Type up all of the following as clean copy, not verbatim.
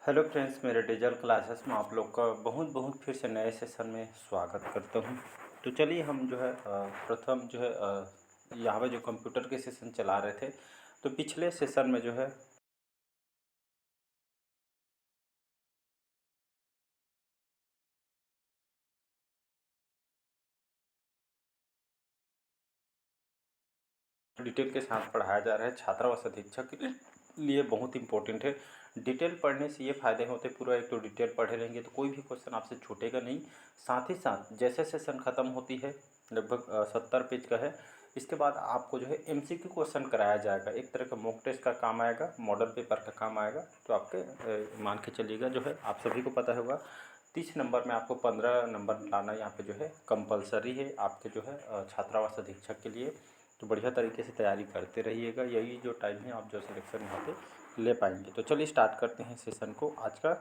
Hello friends, मेरे digital classes में आप लोग का बहुत बहुत फिर से नए सेशन में स्वागत करता हूं। तो चलिए हम जो है प्रथम जो है यहाँ पे जो कंप्यूटर के सेशन चला रहे थे, तो पिछले सेशन में जो है डिटेल के साथ पढ़ाया जा रहा है। छात्रावास अधीक्षक के लिए बहुत इंपॉर्टेंट है। डिटेल पढ़ने से ये फ़ायदे होते हैं, पूरा एक तो डिटेल पढ़े रहेंगे तो कोई भी क्वेश्चन आपसे छूटेगा नहीं। साथ ही साथ जैसे सेशन ख़त्म होती है, लगभग 70 पेज का है, इसके बाद आपको जो है एमसीक्यू क्वेश्चन कराया जाएगा। एक तरह का मॉक टेस्ट का काम आएगा, मॉडल पेपर का काम आएगा। तो आपके मान के चलिएगा जो है आप सभी को पता होगा 30 नंबर में आपको 15 नंबर लाना यहाँ पे जो है कंपलसरी है आपके जो है छात्रावास अधीक्षक के लिए। तो बढ़िया तरीके से तैयारी करते रहिएगा, यही जो टाइम है आप जो सिलेक्शन यहाँ पे ले पाएंगे। तो चलिए स्टार्ट करते हैं सेशन को आज का।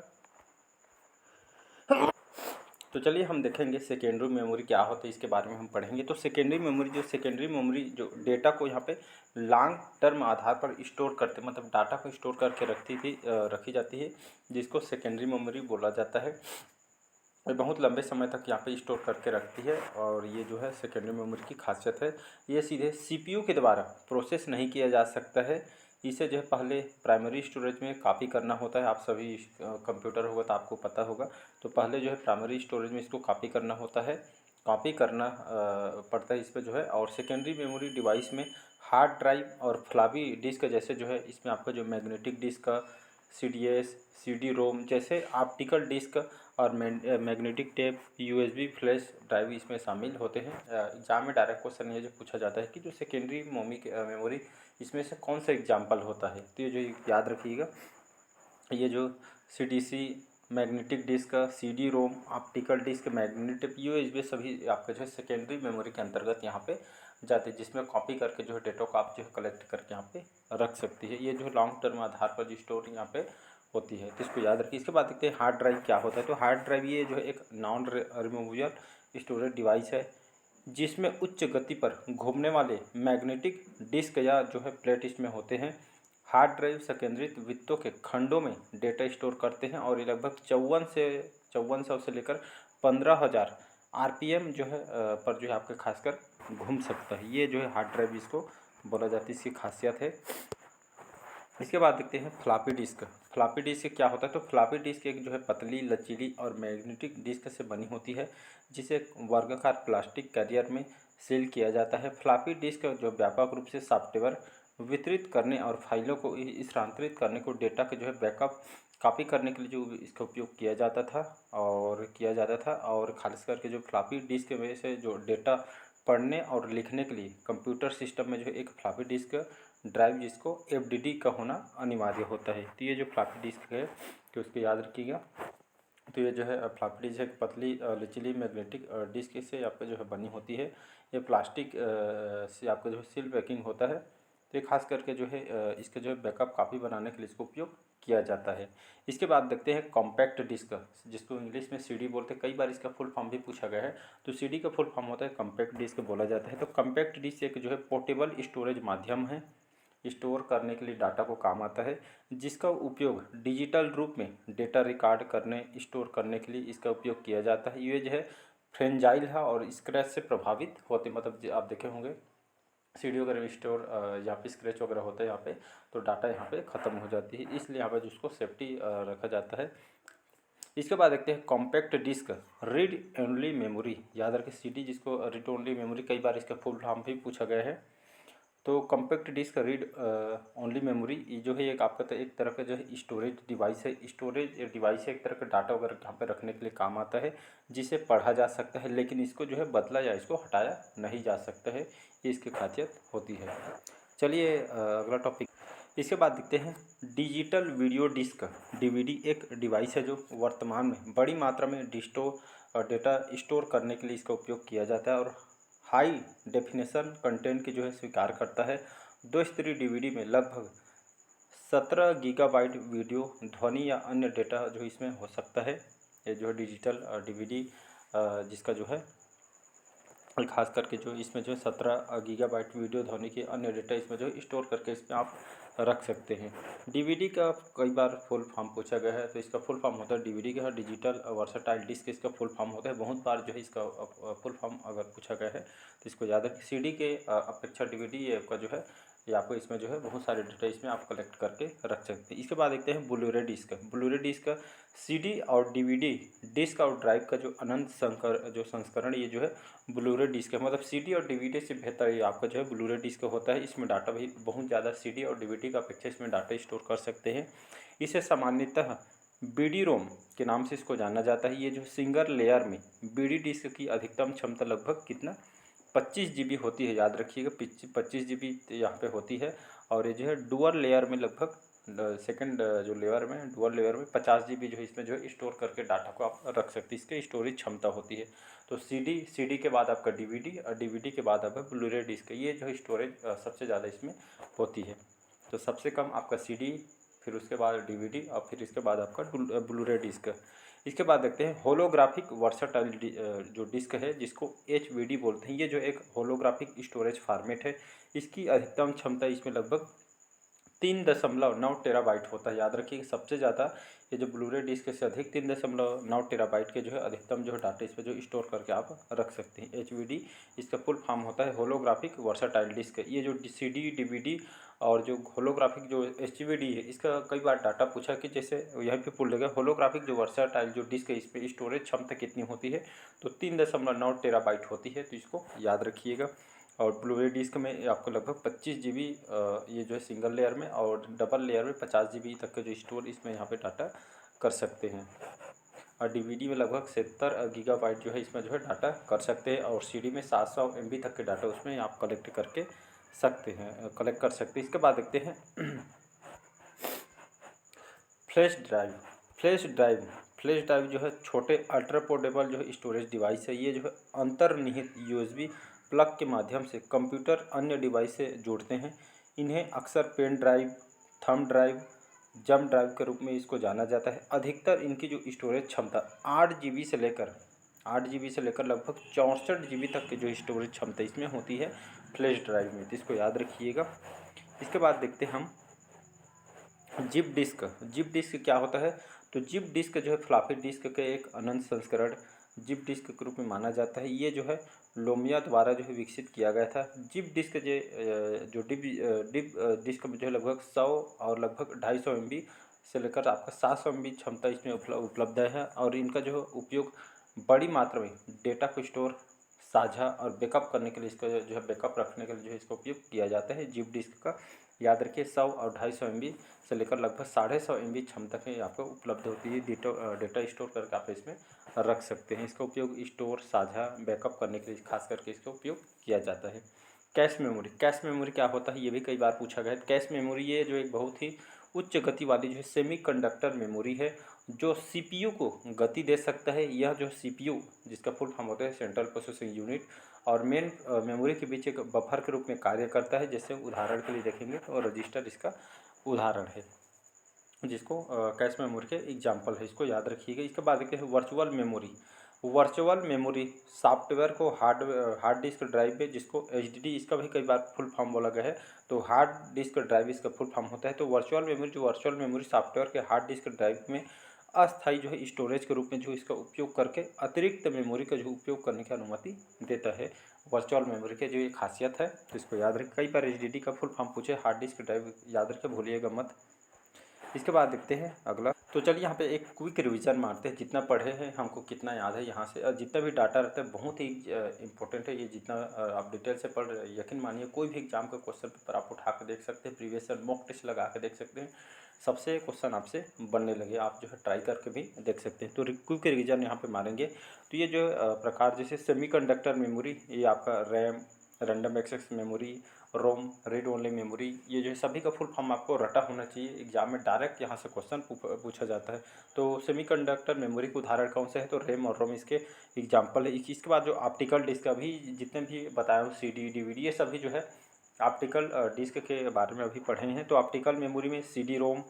तो चलिए हम देखेंगे सेकेंडरी मेमोरी क्या होता है, इसके बारे में हम पढ़ेंगे। तो सेकेंडरी मेमोरी जो डेटा को यहाँ पे लॉन्ग टर्म आधार पर स्टोर करते, मतलब डाटा को स्टोर करके रखी जाती है, जिसको सेकेंडरी मेमोरी बोला जाता है। ये बहुत लंबे समय तक यहाँ पे स्टोर करके रखती है और ये जो है सेकेंडरी मेमोरी की खासियत है। ये सीधे सीपीयू के द्वारा प्रोसेस नहीं किया जा सकता है। इसे जो है पहले प्राइमरी स्टोरेज में कॉपी करना होता है। आप सभी कंप्यूटर होगा तो आपको पता होगा। तो पहले जो है प्राइमरी स्टोरेज में इसको कॉपी करना होता है, कॉपी करना पड़ता है इस पर जो है। और सेकेंडरी मेमोरी डिवाइस में हार्ड ड्राइव और फ्लॉपी डिस्क जैसे जो है इसमें आपका जो मैग्नेटिक डिस्क का सीडीएस, सीडी रोम जैसे ऑप्टिकल डिस्क और magnetic tape, USB flash drive इसमें शामिल होते हैं। एग्जाम में डायरेक्ट क्वेश्चन ये जो पूछा जाता है कि जो सेकेंडरी मेमोरी इसमें से कौन सा एग्जाम्पल होता है। तो ये जो याद रखिएगा, ये जो CDC, magnetic disk, CD ROM, optical disc, magnetic USB सभी आपका जो है सेकेंडरी मेमोरी के अंतर्गत यहाँ पे जाते हैं, जिसमें कॉपी करके जो है डेटा को आप जो है कलेक्ट करके यहाँ पे रख सकती है। ये जो लॉन्ग टर्म आधार पर जो स्टोर यहाँ पे होती है, तो इसको याद रखिए। इसके बाद देखते हैं हार्ड ड्राइव क्या होता है। तो हार्ड ड्राइव ये जो है एक नॉन रिमूवेबल स्टोरेज डिवाइस है, जिसमें उच्च गति पर घूमने वाले मैग्नेटिक डिस्क या जो है प्लेट इसमें होते हैं। हार्ड ड्राइव संकेंद्रित वृत्तों के खंडों में डेटा स्टोर करते हैं और ये लगभग 5400 से लेकर 15,000 आरपीएम जो है पर जो है आपके खासकर घूम सकता है। ये जो है हार्ड ड्राइव इसको बोला जाता है, इसकी खासियत है। इसके बाद देखते हैं फ्लॉपी डिस्क। फ्लॉपी डिस्क क्या होता है। तो फ्लॉपी डिस्क एक जो है पतली, लचीली और मैग्नेटिक डिस्क से बनी होती है, जिसे वर्गाकार प्लास्टिक कैरियर में सील किया जाता है। फ्लॉपी डिस्क जो व्यापक रूप से सॉफ्टवेयर वितरित करने और फाइलों को स्थानांतरित करने को डेटा के जो है बैकअप कॉपी करने के लिए जो इसका उपयोग किया जाता था और खास करके जो फ्लॉपी डिस्क में से जो डेटा पढ़ने और लिखने के लिए कंप्यूटर सिस्टम में जो है एक फ्लॉपी डिस्क ड्राइव जिसको एफडीडी का होना अनिवार्य होता है। तो ये जो फ्लॉपी डिस्क है तो उसको याद रखिएगा। तो ये जो है फ्लॉपी डिस्क एक पतली लचीली मैग्नेटिक डिस्क से आपका जो है बनी होती है। ये प्लास्टिक से आपका जो है सील पैकिंग होता है। तो ये खास करके जो है इसके जो है बैकअप कॉपी बनाने के लिए इसको उपयोग किया जाता है। इसके बाद देखते हैं कॉम्पैक्ट डिस्क, जिसको इंग्लिश में सीडी बोलते हैं। कई बार इसका फुल फॉर्म भी पूछा गया है। तो सीडी का फुल फॉर्म होता है कॉम्पैक्ट डिस्क बोला जाता है। तो कॉम्पैक्ट डिस्क एक जो है पोर्टेबल स्टोरेज माध्यम है, स्टोर करने के लिए डाटा को काम आता है, जिसका उपयोग डिजिटल रूप में डेटा रिकॉर्ड करने, स्टोर करने के लिए इसका उपयोग किया जाता है। ये जो है फ्रेंजाइल है और स्क्रैच से प्रभावित होते, मतलब आप देखे होंगे सीडी वगैरह में स्टोर यहाँ पे स्क्रैच वगैरह होता है यहाँ पे, तो डाटा यहाँ पे ख़त्म हो जाती है, इसलिए यहाँ पे जिसको सेफ्टी रखा जाता है। इसके बाद देखते हैं compact disc read only memory. याद रखें सीडी जिसको रीड ओनली मेमोरी, कई बार इसका फुल फॉर्म भी पूछा गया है। तो compact disc read only memory ये जो है एक आपका तो एक तरह का जो है स्टोरेज डिवाइस है। स्टोरेज डिवाइस है, एक तरह का डाटा वगैरह यहाँ पे रखने के लिए काम आता है, जिसे पढ़ा जा सकता है, लेकिन इसको जो है बदला या इसको हटाया नहीं जा सकता है। ये इसकी खासियत होती है। चलिए अगला टॉपिक। इसके बाद देखते हैं डिजिटल वीडियो डिस्क डीवीडी। एक डिवाइस है जो वर्तमान में बड़ी मात्रा में डेटा स्टोर करने के लिए इसका उपयोग किया जाता है और हाई डेफिनेशन कंटेंट की जो है स्वीकार करता है। 2 स्तरीय डीवीडी में लगभग 17 गीगाबाइट वीडियो, ध्वनि या अन्य डेटा जो इसमें हो सकता है। ये जो है डिजिटल डीवीडी जिसका जो है खास करके जो इसमें जो 17 गीगाबाइट वीडियो ध्वनि के अन्य डेटा इसमें जो स्टोर करके इसमें आप रख सकते हैं। डीवीडी का कई बार फुल फॉर्म पूछा गया है, तो इसका फुल फॉर्म होता है डीवीडी का डिजिटल वर्सटाइल डिस्क, इसका फुल फॉर्म होता है। बहुत बार जो है इसका फुल फॉर्म अगर पूछा गया है तो इसको याद रखें। सीडी के अपेक्षा डीवीडी ये आपका जो है ये आपको इसमें जो है बहुत सारे डेटा इसमें आप कलेक्ट करके रख सकते हैं। इसके बाद देखते हैं Blu-ray disc. Blu-ray disc CD और डीवीडी डिस्क और ड्राइव का जो अनंत संस्करण ये जो है ब्लूरे डिस्क है। मतलब सीडी और डीवीडी से बेहतर ये आपका जो है ब्लूरे डिस्क होता है। इसमें डाटा भी बहुत ज़्यादा सीडी और डीवीडी का अपेक्षा इसमें डाटा स्टोर कर सकते हैं। इसे सामान्यतः बीडी रोम के नाम से इसको जाना जाता है। ये जो सिंगल लेयर में बीडी डिस्क की अधिकतम क्षमता लगभग कितना 25 GB होती है, याद रखिएगा 25 GB यहाँ पे होती है। और ये जो है डुअल लेयर में लगभग सेकंड जो लेयर में डुअल लेयर में 50 GB जो है इसमें जो है स्टोर करके डाटा को आप रख सकते हैं। इसकी स्टोरेज क्षमता होती है। तो सीडी के बाद आपका डीवीडी और डीवीडी के बाद आपका ब्लूरे डिस्क, ये जो है स्टोरेज सबसे ज़्यादा इसमें होती है। तो सबसे कम आपका सीडी, फिर उसके बाद डीवीडी और फिर इसके बाद आपका ब्लूरे डिस्क। इसके बाद देखते हैं होलोग्राफिक वर्सटाइल जो डिस्क है जिसको एचवीडी बोलते हैं। ये जो एक होलोग्राफिक स्टोरेज फॉर्मेट है। इसकी अधिकतम क्षमता इसमें लगभग 3.9 टेराबाइट होता है। याद रखिए सबसे ज़्यादा ये जो ब्लूरे डिस्क से अधिक 3.9 टेराबाइट के जो है अधिकतम जो है डाटा इस पर जो स्टोर करके आप रख सकते हैं। एचवीडी इसका फुल फॉर्म होता है होलोग्राफिक वर्सटाइल डिस्क। ये जो सीडी डीवीडी और जो होलोग्राफिक जो एचवीडी है इसका कई बार डाटा पूछा कि जैसे यहाँ पे पूछ लेगा होलोग्राफिक जो वर्सटाइल जो डिस्क है इस पर स्टोरेज क्षमता कितनी होती है, तो 3.9 टेराबाइट होती है। तो इसको याद रखिएगा। और ब्लूरे डिस्क में आपको लगभग 25 GB ये जो है सिंगल लेयर में, और डबल लेयर में 50 GB तक का जो स्टोर इसमें यहाँ पे डाटा कर सकते हैं। और डीवीडी में लगभग 70 गीगाबाइट जो है इसमें जो है डाटा कर सकते हैं। और सीडी में 700 MB तक के डाटा उसमें आप कलेक्ट कर सकते हैं। इसके बाद देखते हैं फ्लैश ड्राइव। फ्लैश ड्राइव जो है छोटे अल्ट्रा पोर्टेबल जो है स्टोरेज डिवाइस है। ये जो है अंतर्निहित USB प्लग के माध्यम से कंप्यूटर अन्य डिवाइस से जोड़ते हैं। इन्हें अक्सर pen drive, thumb drive, jump drive के रूप में इसको जाना जाता है। अधिकतर इनकी जो स्टोरेज क्षमता 8 GB से लेकर लगभग 64 GB तक की जो स्टोरेज क्षमता इसमें होती है फ्लैश ड्राइव में। तो इसको याद रखिएगा। इसके बाद देखते हैं हम जिप डिस्क क्या होता है। तो जिप डिस्क जो है फ्लॉपी डिस्क के एक अनंत संस्करण जिप डिस्क के रूप में माना जाता है। ये जो है लोमिया द्वारा जो है विकसित किया गया था। जिप डिस्क जो डिप डिस्क में जो है लगभग 100 और लगभग 250 MB से लेकर आपका 700 MB क्षमता इसमें उपलब्ध है। और इनका जो उपयोग बड़ी मात्रा में डेटा को स्टोर, साझा और बैकअप करने के लिए इसका जो है बैकअप रखने के लिए जो है इसका उपयोग किया जाता है जिप डिस्क का। याद रखिए 100 और 250 MB से लेकर लगभग 150 MB क्षमता की आपको उपलब्ध होती है। डेटा स्टोर करके आप इसमें रख सकते हैं। इसका उपयोग स्टोर, साझा, बैकअप करने के लिए खास करके इसका उपयोग किया जाता है। कैश मेमोरी क्या होता है, ये भी कई बार पूछा गया है। कैश मेमोरी ये जो एक बहुत ही उच्च गति वाली जो है सेमीकंडक्टर मेमोरी है जो CPU को गति दे सकता है। यह जो CPU जिसका फुल फॉर्म होता है सेंट्रल प्रोसेसिंग यूनिट और मेन मेमोरी के बीच एक बफर के रूप में कार्य करता है। जैसे उदाहरण के लिए देखेंगे तो रजिस्टर इसका उदाहरण है, जिसको कैश मेमोरी के एग्जाम्पल है। इसको याद रखिएगा। इसके बाद देखते हैं वर्चुअल मेमोरी सॉफ्टवेयर को हार्ड डिस्क ड्राइव में, जिसको HDD इसका भी कई बार फुल फॉर्म बोला गया है। तो हार्ड डिस्क ड्राइव इसका फुल फॉर्म होता है। तो वर्चुअल मेमोरी सॉफ्टवेयर के हार्ड डिस्क ड्राइव में अस्थायी जो है स्टोरेज के रूप में जो इसका उपयोग करके अतिरिक्त मेमोरी का जो उपयोग करने की अनुमति देता है। वर्चुअल मेमोरी की जो ये खासियत है, तो इसको याद रखें। कई बार HDD का फुल फॉर्म पूछे, हार्ड डिस्क ड्राइव याद रखें, भूलिएगा मत। इसके बाद देखते हैं अगला। तो चलिए यहाँ पे एक क्विक रिवीजन मारते हैं, जितना पढ़े हैं हमको कितना याद है यहाँ से। और जितना भी डाटा रहता है बहुत ही इंपॉर्टेंट है ये, जितना आप डिटेल से पढ़ रहे हैं। यकीन मानिए कोई भी एग्जाम का क्वेश्चन पेपर आप उठा के देख सकते हैं, प्रीवियस ईयर मॉक टेस्ट लगा के देख सकते हैं, सबसे क्वेश्चन आपसे बनने लगे, आप जो है ट्राई करके भी देख सकते हैं। तो क्विक रिवीजन यहाँ पे मारेंगे। तो ये जो प्रकार जैसे सेमीकंडक्टर मेमोरी, ये आपका रैम, रैंडम एक्सेस मेमोरी, रोम, रीड ओनली मेमोरी, ये जो है सभी का फुल फॉर्म आपको रटा होना चाहिए। एग्जाम में डायरेक्ट यहाँ से क्वेश्चन पूछा जाता है। तो सेमीकंडक्टर मेमोरी के उदाहरण कौन से है, तो रैम और रोम इसके एग्जाम्पल है। इसके बाद जो ऑप्टिकल डिस्क अभी जितने भी बताया हूँ, CD DVD ये सभी जो है ऑप्टिकल डिस्क के बारे में अभी पढ़े हैं। तो ऑप्टिकल मेमोरी में CD ROM,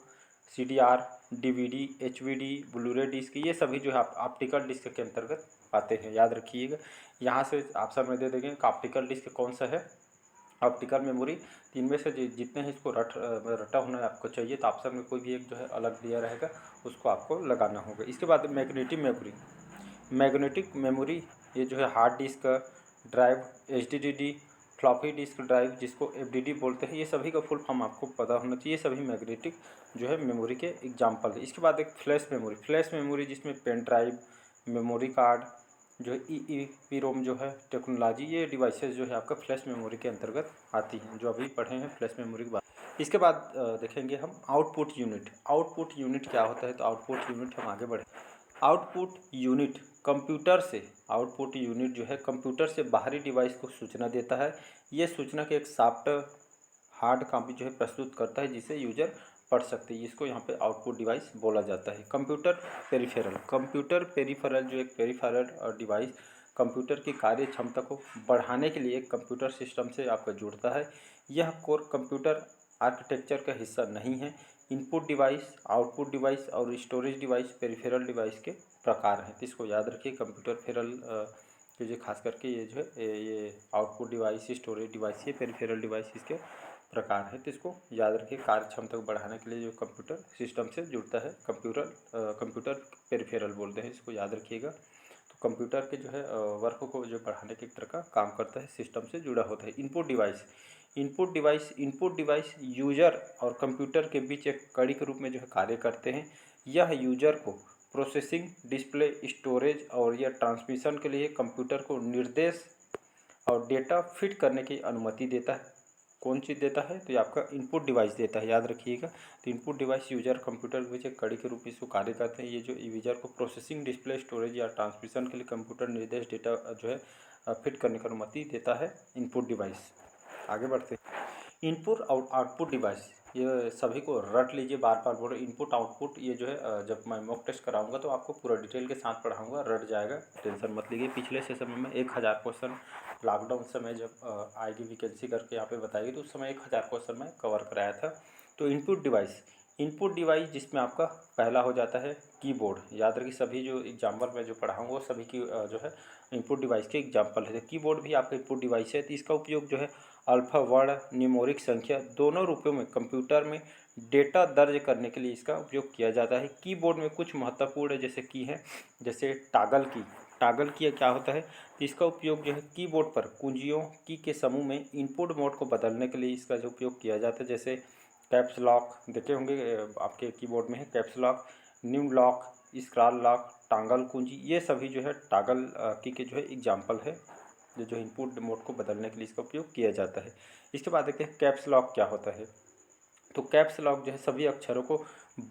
CDR, DVD, HVD, Blu-ray disc, ये सभी जो है ऑप्टिकल डिस्क के अंतर्गत आते हैं, याद रखिएगा। यहाँ से ऑप्शन में दे देंगे कि ऑप्टिकल डिस्क कौन सा है, ऑप्टिकल मेमोरी। तो इनमें से जितने हैं इसको रटा होना आपको चाहिए, तो ऑप्शन में कोई भी एक जो है अलग दिया रहेगा, उसको आपको लगाना होगा। इसके बाद मैग्नेटिक मेमोरी, मैग्नेटिक मेमोरी ये जो है hard disk drive, HDD, floppy disk drive जिसको FDD बोलते हैं, ये सभी का फुल फॉर्म आपको पता होना चाहिए। सभी मैग्नेटिक जो है मेमोरी के एग्जाम्पल है। इसके बाद एक फ्लैश मेमोरी, फ्लैश मेमोरी जिसमें पेन ड्राइव, मेमोरी कार्ड जो है EEPROM जो है टेक्नोलॉजी, ये डिवाइसेस जो है आपका फ्लैश मेमोरी के अंतर्गत आती हैं, जो अभी पढ़े हैं फ्लैश मेमोरी के बाद। इसके बाद देखेंगे हम आउटपुट यूनिट। आउटपुट यूनिट क्या होता है, तो आउटपुट यूनिट हम आगे बढ़े। आउटपुट यूनिट कंप्यूटर से, आउटपुट यूनिट जो है कंप्यूटर से बाहरी डिवाइस को सूचना देता है। ये सूचना के एक सॉफ्ट हार्ड कॉपी जो है प्रस्तुत करता है, जिसे यूजर पढ़ सकते हैं। इसको यहाँ पे आउटपुट डिवाइस बोला जाता है। कंप्यूटर पेरिफेरल, कंप्यूटर पेरिफेरल जो एक पेरिफेरल और डिवाइस कंप्यूटर की कार्य क्षमता को बढ़ाने के लिए एक कंप्यूटर सिस्टम से आपका जुड़ता है। यह कोर कंप्यूटर आर्किटेक्चर का हिस्सा नहीं है। इनपुट डिवाइस, आउटपुट डिवाइस और स्टोरेज डिवाइस पेरिफेरल डिवाइस के प्रकार हैं, तो इसको याद रखिए। कंप्यूटर फेरल जो जो खास करके ये जो है ये आउटपुट डिवाइस, स्टोरेज डिवाइस, ये पेरिफेरल डिवाइस इसके प्रकार है, तो इसको याद रखिए। कार्य क्षमता को बढ़ाने के लिए जो कंप्यूटर सिस्टम से जुड़ता है, कंप्यूटर पेरिफेरल बोलते हैं, इसको याद रखिएगा। तो कंप्यूटर के जो है वर्क को जो बढ़ाने के तरह का काम करता है, सिस्टम से जुड़ा होता है। Input device, input device, input device user और कंप्यूटर के बीच एक कड़ी के रूप में जो है कार्य करते हैं। यह यूजर को प्रोसेसिंग, डिस्प्ले, स्टोरेज और या ट्रांसमिशन के लिए कंप्यूटर को निर्देश और डेटा फिट करने की अनुमति देता है। कौन चीज़ देता है, तो ये आपका इनपुट डिवाइस देता है, याद रखिएगा। तो इनपुट डिवाइस यूजर कंप्यूटर के बीच एक कड़ी के रूप में इसको कार्य करते हैं। ये जो यूजर को प्रोसेसिंग, डिस्प्ले, स्टोरेज या ट्रांसमिशन के लिए कंप्यूटर निर्देश डेटा जो है फिट करने की अनुमति देता है इनपुट डिवाइस। आगे बढ़ते हैं। इनपुट और आउटपुट डिवाइस, ये सभी को रट लीजिए, बार बार बोलो। इनपुट आउटपुट ये जो है जब मैं मॉक टेस्ट कराऊंगा तो आपको पूरा डिटेल के साथ पढ़ाऊंगा, रट जाएगा, टेंशन मत लीजिए। पिछले सेशन में मैं 1000 क्वेश्चन लॉकडाउन समय जब आएगी वैकेंसी करके यहाँ पे बताएगी, तो उस समय 1000 क्वेश्चन मैं कवर कराया था। तो इनपुट डिवाइस, इनपुट डिवाइस जिसमें आपका पहला हो जाता है कीबोर्ड। याद रखिए, सभी जो एग्जाम्पल मैं जो पढ़ाऊँगा वो सभी की जो है इनपुट डिवाइस के एग्जाम्पल है। कीबोर्ड भी आपका इनपुट डिवाइस है, तो इसका उपयोग जो है अल्फ़ा वर्ण, न्यूमेरिक संख्या दोनों रूपों में कंप्यूटर में डेटा दर्ज करने के लिए इसका उपयोग किया जाता है। कीबोर्ड में कुछ महत्वपूर्ण है जैसे की है, जैसे टॉगल की। टॉगल की क्या होता है, तो इसका उपयोग जो है कीबोर्ड पर कुंजियों की के समूह में इनपुट मोड को बदलने के लिए इसका जो उपयोग किया जाता है। जैसे कैप्स लॉक देखे होंगे आपके कीबोर्ड में है, caps lock, new lock, scroll lock, toggle कुंजी, ये सभी जो है टॉगल की के जो है एग्जाम्पल है, जो इनपुट मोड को बदलने के लिए इसका उपयोग किया जाता है। इसके बाद देखते हैं कैप्स लॉक क्या होता है। तो कैप्स लॉक जो है सभी अक्षरों को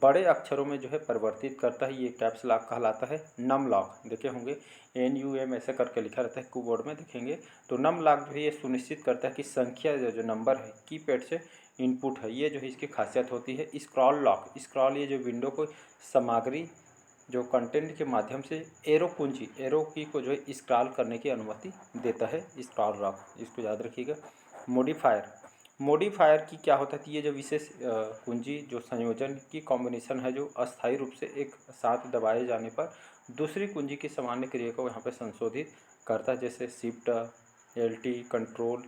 बड़े अक्षरों में जो है परिवर्तित करता है, ये कैप्स लॉक कहलाता है। नम लॉक देखे होंगे, NUM ऐसे करके लिखा रहता है कीबोर्ड में, देखेंगे। तो नम लॉक जो है ये सुनिश्चित करता है कि संख्या जो नंबर है कीपैड से इनपुट है, ये जो है इसकी खासियत होती है। स्क्रॉल लॉक, स्क्रॉल ये जो विंडो को सामग्री जो कंटेंट के माध्यम से एरो कुंजी, एरो की को जो है स्क्रॉल करने की अनुमति देता है स्क्रॉल लॉक, इसको याद रखिएगा। मॉडिफायर, मॉडिफायर की क्या होता है, ये जो विशेष कुंजी जो संयोजन की कॉम्बिनेशन है, जो अस्थायी रूप से एक साथ दबाए जाने पर दूसरी कुंजी की सामान्य क्रिया को यहाँ पे संशोधित करता है। जैसे शिफ्ट, LT, कंट्रोल,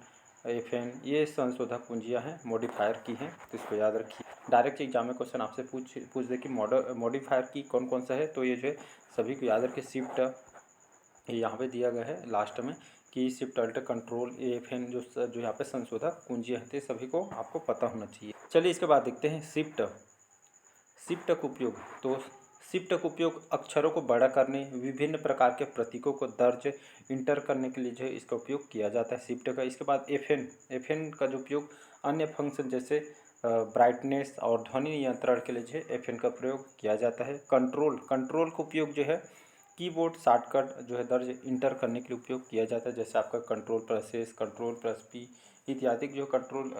FN, ये संशोधक कुंजियाँ हैं, मॉडिफायर की हैं, तो इसको याद रखिए। डायरेक्ट एग्जाम में क्वेश्चन आपसे पूछ दे कि मॉडिफायर की कौन कौन सा है, तो ये जो है सभी को याद रखिए। शिफ्ट यहाँ पे दिया गया है लास्ट में कि शिफ्ट, अल्ट, कंट्रोल, FN जो यहाँ पे संशोधक कुंजियाँ हैं, सभी को आपको पता होना चाहिए। चलिए इसके बाद देखते हैं शिफ्ट, शिफ्ट का उपयोग। तो शिफ्ट का उपयोग अक्षरों को बड़ा करने, विभिन्न प्रकार के प्रतीकों को दर्ज इंटर करने के लिए जो है इसका उपयोग किया जाता है शिफ्ट का। इसके बाद FN का जो उपयोग अन्य फंक्शन जैसे ब्राइटनेस और ध्वनि नियंत्रण के लिए जो है FN का प्रयोग किया जाता है। कंट्रोल का उपयोग जो है कीबोर्ड शॉर्टकट जो है दर्ज इंटर करने के लिए उपयोग किया जाता है। जैसे आपका कंट्रोल+S, कंट्रोल+P इत्यादि जो कंट्रोल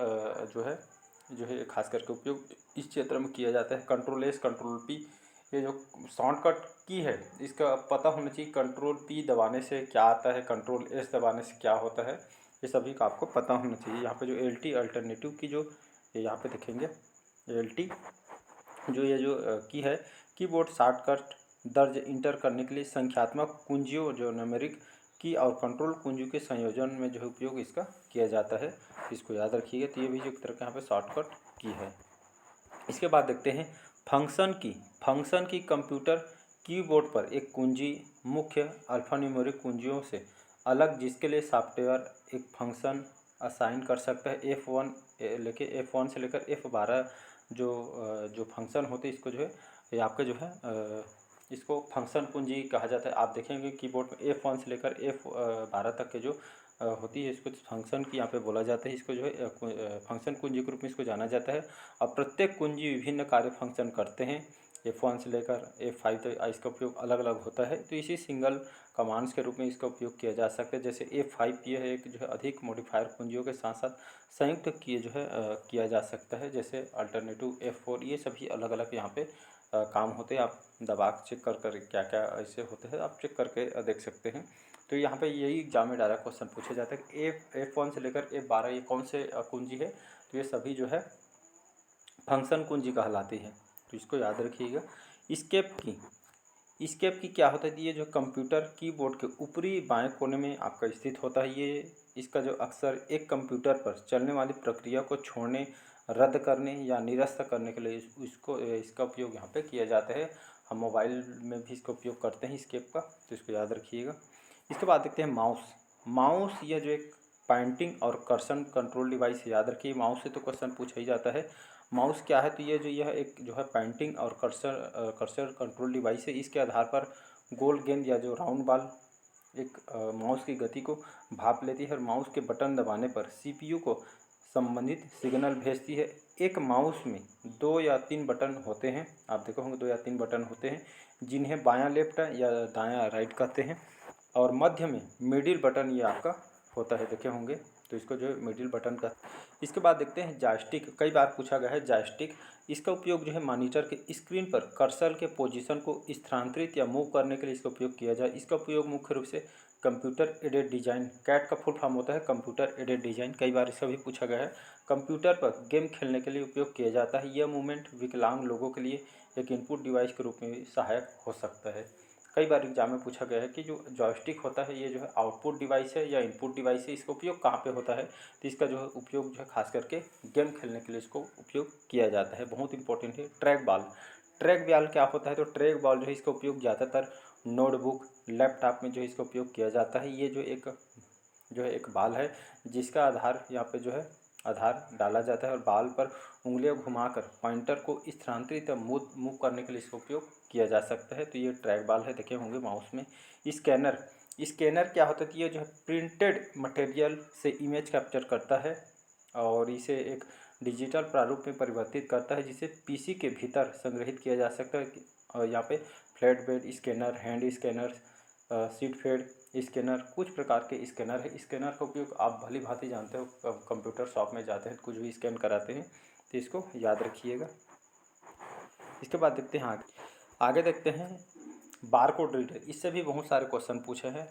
जो है खास करके उपयोग इस क्षेत्र में किया जाता है। कंट्रोल+S, कंट्रोल+P ये जो शॉर्टकट की है, इसका पता होना चाहिए कंट्रोल+P दबाने से क्या आता है, कंट्रोल+S दबाने से क्या होता है, ये सभी का आपको पता होना चाहिए। यहाँ पे जो LT अल्टरनेटिव की जो यहाँ पे देखेंगे LT जो ये जो की है, कीबोर्ड शॉर्टकट दर्ज इंटर करने के लिए संख्यात्मक कुंजियों जो न्यूमेरिक की और कंट्रोल कुंजियों के संयोजन में जो है उपयोग इसका किया जाता है, इसको याद रखिएगा। तो ये भी जो एक तरह का यहाँ पे शॉर्टकट की है। इसके बाद देखते हैं फंक्शन की। फंक्शन की कंप्यूटर कीबोर्ड पर एक कुंजी मुख्य अल्फान्यूमेरिक कुंजियों से अलग, जिसके लिए सॉफ्टवेयर एक फंक्शन असाइन कर सकता है। F1 से लेकर F12 जो फंक्शन होते हैं, इसको जो है ये आपका जो है इसको फंक्शन कुंजी कहा जाता है। आप देखेंगे कीबोर्ड में F1 से लेकर F12 तक के जो होती है, इसको फंक्शन की यहाँ पे बोला जाता है। इसको जो है फंक्शन कुंजी के रूप में इसको जाना जाता है। और प्रत्येक कुंजी विभिन्न कार्य फंक्शन करते हैं। F1 से लेकर F5 तक इसका उपयोग अलग अलग होता है। तो इसी सिंगल कमांड्स के रूप में इसका उपयोग किया जा सकता है। जैसे F5 ये है एक जो है अधिक मॉडिफायर कुंजियों के साथ साथ संयुक्त किए जो है किया जा सकता है। जैसे अल्टरनेटिव F4, ये सभी अलग अलग यहाँ पे काम होते हैं। आप दबा के चेक कर क्या क्या ऐसे होते हैं, आप चेक करके देख सकते हैं। तो यहाँ पे यही एग्जाम में डायरेक्ट क्वेश्चन पूछा जाता है कि F1 से लेकर F12 ये कौन से कुंजी है। तो ये सभी जो है फंक्शन कुंजी कहलाती है, तो इसको याद रखिएगा। स्केप की क्या होता है, ये जो कंप्यूटर कीबोर्ड के ऊपरी बाएं कोने में आपका स्थित होता है। ये इसका जो अक्सर एक कंप्यूटर पर चलने वाली प्रक्रिया को छोड़ने, रद्द करने या निरस्त करने के लिए इसका उपयोग यहाँ पे किया जाता है। हम मोबाइल में भी इसका उपयोग करते हैं स्केप का, तो इसको याद रखिएगा। इसके बाद देखते हैं माउस यह जो एक पॉइंटिंग और कर्सर कंट्रोल डिवाइस, याद रखिए माउस से तो क्वेश्चन पूछा ही जाता है। माउस क्या है, तो यह एक जो है पॉइंटिंग और कर्सर कंट्रोल डिवाइस है। इसके आधार पर गोल गेंद या जो राउंड बॉल एक माउस की गति को भाप लेती है और माउस के बटन दबाने पर सीपीयू को संबंधित सिग्नल भेजती है। एक माउस में 2 या 3 बटन होते हैं, आप देखो होंगे 2 या 3 बटन होते हैं, जिन्हें बायां लेफ्ट या दायां राइट कहते हैं। और मध्य में मिडिल बटन ये आपका होता है, देखे होंगे, तो इसको जो है मिडिल बटन का। इसके बाद देखते हैं जॉयस्टिक, कई बार पूछा गया है जॉयस्टिक। इसका उपयोग जो है मॉनिटर के स्क्रीन पर कर्सर के पोजीशन को स्थानांतरित या मूव करने के लिए इसका उपयोग किया जाए। इसका उपयोग मुख्य रूप से कंप्यूटर एडेड डिजाइन, कैट का फुल फॉर्म होता है कंप्यूटर एडेड डिजाइन, कई बार इसका भी पूछा गया है। कंप्यूटर पर गेम खेलने के लिए उपयोग किया जाता है। यह मूवमेंट विकलांग लोगों के लिए एक इनपुट डिवाइस के रूप में भी सहायक हो सकता है। कई बार एग्जाम में पूछा गया है कि जो जॉयस्टिक होता है ये जो है आउटपुट डिवाइस है या इनपुट डिवाइस है, इसका उपयोग कहाँ पे होता है। तो इसका जो है उपयोग जो है खास करके गेम खेलने के लिए इसको उपयोग किया जाता है। बहुत इंपॉर्टेंट है ट्रैक बॉल क्या होता है, तो ट्रैक बॉल जो है इसका उपयोग ज़्यादातर नोटबुक लैपटॉप में जो है इसका उपयोग किया जाता है। ये जो है एक बाल है जिसका आधार यहाँ पे जो है आधार डाला जाता है और बाल पर उंगलियां घुमाकर पॉइंटर को स्थानांतरित या मूव करने के लिए इसका उपयोग किया जा सकता है। तो ये ट्रैक बॉल है, देखे होंगे माउस में। स्कैनर क्या होता है, ये जो है प्रिंटेड मटेरियल से इमेज कैप्चर करता है और इसे एक डिजिटल प्रारूप में परिवर्तित करता है, जिसे पीसी के भीतर संग्रहित किया जा सकता है। और यहाँ पे flatbed scanner, hand scanner, sheet fed scanner, कुछ प्रकार के स्कैनर है। स्कैनर का उपयोग आप भली भांति जानते हो, कंप्यूटर शॉप में जाते हैं कुछ भी स्कैन कराते हैं, तो इसको याद रखिएगा। इसके बाद देखते हैं आगे देखते हैं बारकोड रीडर, इससे भी बहुत सारे क्वेश्चन पूछे हैं।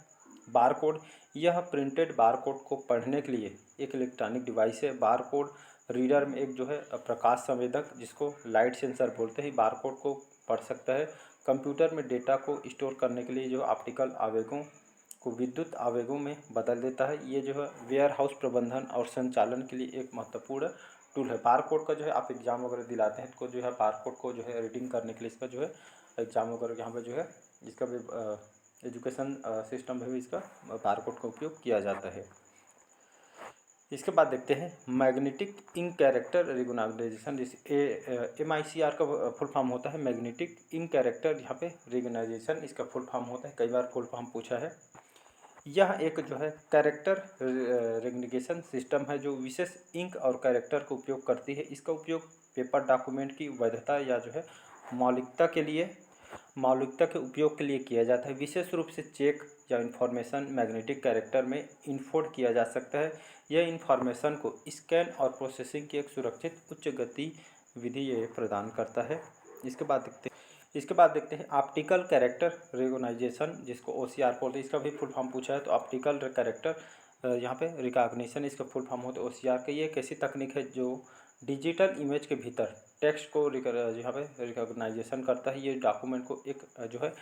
बारकोड, यह प्रिंटेड बारकोड को पढ़ने के लिए एक इलेक्ट्रॉनिक डिवाइस है। बारकोड रीडर में एक जो है प्रकाश संवेदक, जिसको लाइट सेंसर बोलते हैं, बारकोड को पढ़ सकता है। कंप्यूटर में डेटा को स्टोर करने के लिए जो ऑप्टिकल आवेगों को विद्युत आवेगों में बदल देता है। ये जो है वेयर हाउस प्रबंधन और संचालन के लिए एक महत्वपूर्ण टूल है। बारकोड का जो है आप एग्जाम वगैरह दिलाते हैं तो जो है बारकोड को जो है रीडिंग करने के लिए इसका जो है एग्जाम वगैरह यहाँ पे जो है इसका भी एजुकेशन सिस्टम में भी इसका बारकोड का उपयोग किया जाता है। इसके बाद देखते हैं मैग्नेटिक इंक कैरेक्टर रिकॉग्निशन, जिसे MICR का फुल फॉर्म होता है मैग्नेटिक इंक कैरेक्टर यहाँ पे रिकॉग्निशन इसका फुल फॉर्म होता है, कई बार फुल फॉर्म पूछा है। यह एक जो है कैरेक्टर रिकॉग्निशन सिस्टम है जो विशेष इंक और कैरेक्टर का उपयोग करती है। इसका उपयोग पेपर डॉक्यूमेंट की वैधता या जो है मौलिकता के उपयोग के लिए किया जाता है। विशेष रूप से चेक या इन्फॉर्मेशन मैग्नेटिक कैरेक्टर में इनकोड किया जा सकता है। यह इन्फॉर्मेशन को स्कैन और प्रोसेसिंग की एक सुरक्षित उच्च गति विधि ये प्रदान करता है। इसके बाद देखते हैं ऑप्टिकल कैरेक्टर रिकॉग्निशन, जिसको OCR बोलते हैं। इसका भी फुल फॉर्म पूछा है, तो ऑप्टिकल कैरेक्टर यहाँ पे रिकॉग्निशन इसका फुल फॉर्म होता है OCR का। ये एक ऐसी तकनीक है जो डिजिटल इमेज के भीतर टेक्स्ट को यहाँ पे रिकॉग्नाइजेशन करता है। ये डॉक्यूमेंट को एक जो है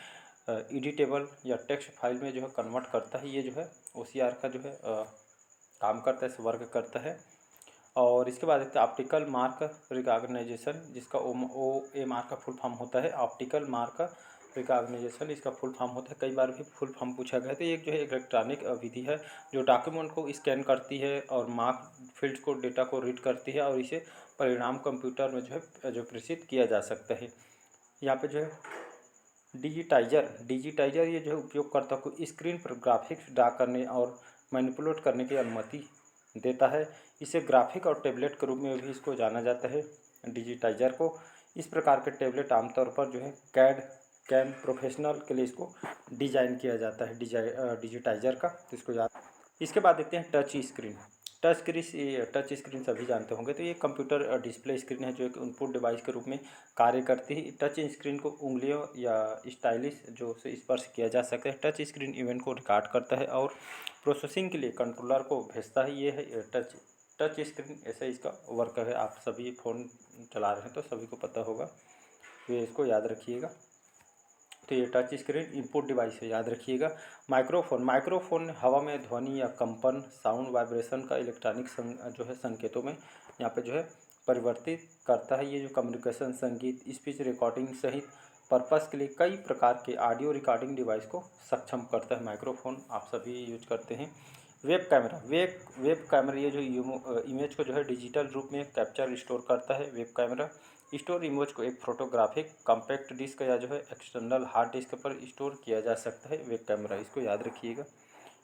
एडिटेबल या टेक्स्ट फाइल में जो है कन्वर्ट करता है। ये जो है OCR का जो है काम करता है, वर्क करता है। और इसके बाद देखते हैं ऑप्टिकल मार्क रिकॉग्नाइजेशन, जिसका OMR का फुल फॉर्म होता है ऑप्टिकल मार्क रिकॉग्नाइजेशन, इसका फुल फॉर्म होता है। कई बार भी फुल फॉर्म पूछा गया। तो ये जो है इलेक्ट्रॉनिक विधि है जो डॉक्यूमेंट को स्कैन करती है और मार्क फील्ड्स को, डेटा को रीड करती है और इसे परिणाम कंप्यूटर में जो है जो प्रेषित किया जा सकता है। यहाँ पे जो है डिजिटाइजर ये जो है उपयोगकर्ता को स्क्रीन पर ग्राफिक्स ड्रा करने और मैनिपुलेट करने की अनुमति देता है। इसे ग्राफिक और टेबलेट के रूप में भी इसको जाना जाता है डिजिटाइजर को। इस प्रकार के टैबलेट आमतौर पर जो है कैड कैम प्रोफेशनल के लिए इसको डिज़ाइन किया जाता है डिजिटाइजर का, तो इसको याद। इसके बाद देखते हैं टच स्क्रीन सभी जानते होंगे। तो ये कंप्यूटर डिस्प्ले स्क्रीन है जो एक इनपुट डिवाइस के रूप में कार्य करती है। टच स्क्रीन को उंगलियों या स्टाइलिश जो से स्पर्श किया जा सकता है। टच स्क्रीन इवेंट को रिकॉर्ड करता है और प्रोसेसिंग के लिए कंट्रोलर को भेजता है। ये है टच स्क्रीन, ऐसा इसका वर्क है। आप सभी फ़ोन चला रहे हैं तो सभी को पता होगा, तो ये इसको याद रखिएगा। तो ये टच स्क्रीन इनपुट डिवाइस है, याद रखिएगा। माइक्रोफोन हवा में ध्वनि या कंपन, साउंड वाइब्रेशन का इलेक्ट्रॉनिक जो है संकेतों में यहाँ पे जो है परिवर्तित करता है। ये जो कम्युनिकेशन, संगीत, स्पीच रिकॉर्डिंग सहित पर्पस के लिए कई प्रकार के ऑडियो रिकॉर्डिंग डिवाइस को सक्षम करता है। माइक्रोफोन आप सभी यूज करते हैं। वेब कैमरा ये जो इमेज को जो है डिजिटल रूप में कैप्चर स्टोर करता है। वेब कैमरा स्टोर इमेज को एक फोटोग्राफिक कॉम्पैक्ट डिस्क या जो है एक्सटर्नल हार्ड डिस्क पर स्टोर किया जा सकता है। वेब कैमरा, इसको याद रखिएगा।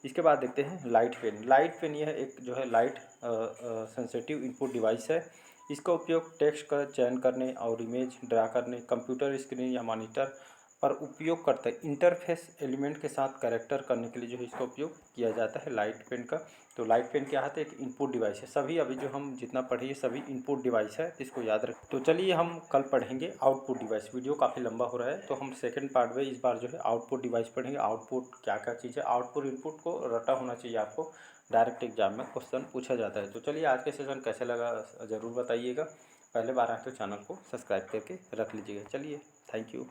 इसके बाद देखते हैं लाइट पेन यह एक जो है लाइट सेंसिटिव इनपुट डिवाइस है। इसका उपयोग टेक्स्ट का चयन करने और इमेज ड्रा करने, कंप्यूटर स्क्रीन या मॉनिटर पर उपयोग करते हैं इंटरफेस एलिमेंट के साथ कैरेक्टर करने के लिए जो है इसका उपयोग किया जाता है लाइट पेन का। तो लाइट पेन क्या है, एक इनपुट डिवाइस है। सभी अभी जो हम जितना पढ़े ये सभी इनपुट डिवाइस है, तो इसको याद रखें। तो चलिए हम कल पढ़ेंगे आउटपुट डिवाइस। वीडियो काफ़ी लंबा हो रहा है तो हम सेकंड पार्ट में इस बार जो है आउटपुट डिवाइस पढ़ेंगे। आउटपुट क्या क्या चीज़ है, आउटपुट इनपुट को रटा होना चाहिए आपको, डायरेक्ट एग्जाम में क्वेश्चन पूछा जाता है। तो चलिए आज के सेशन कैसे लगा ज़रूर बताइएगा। पहले बार आए तो चैनल को सब्सक्राइब करके रख लीजिएगा। चलिए, थैंक यू।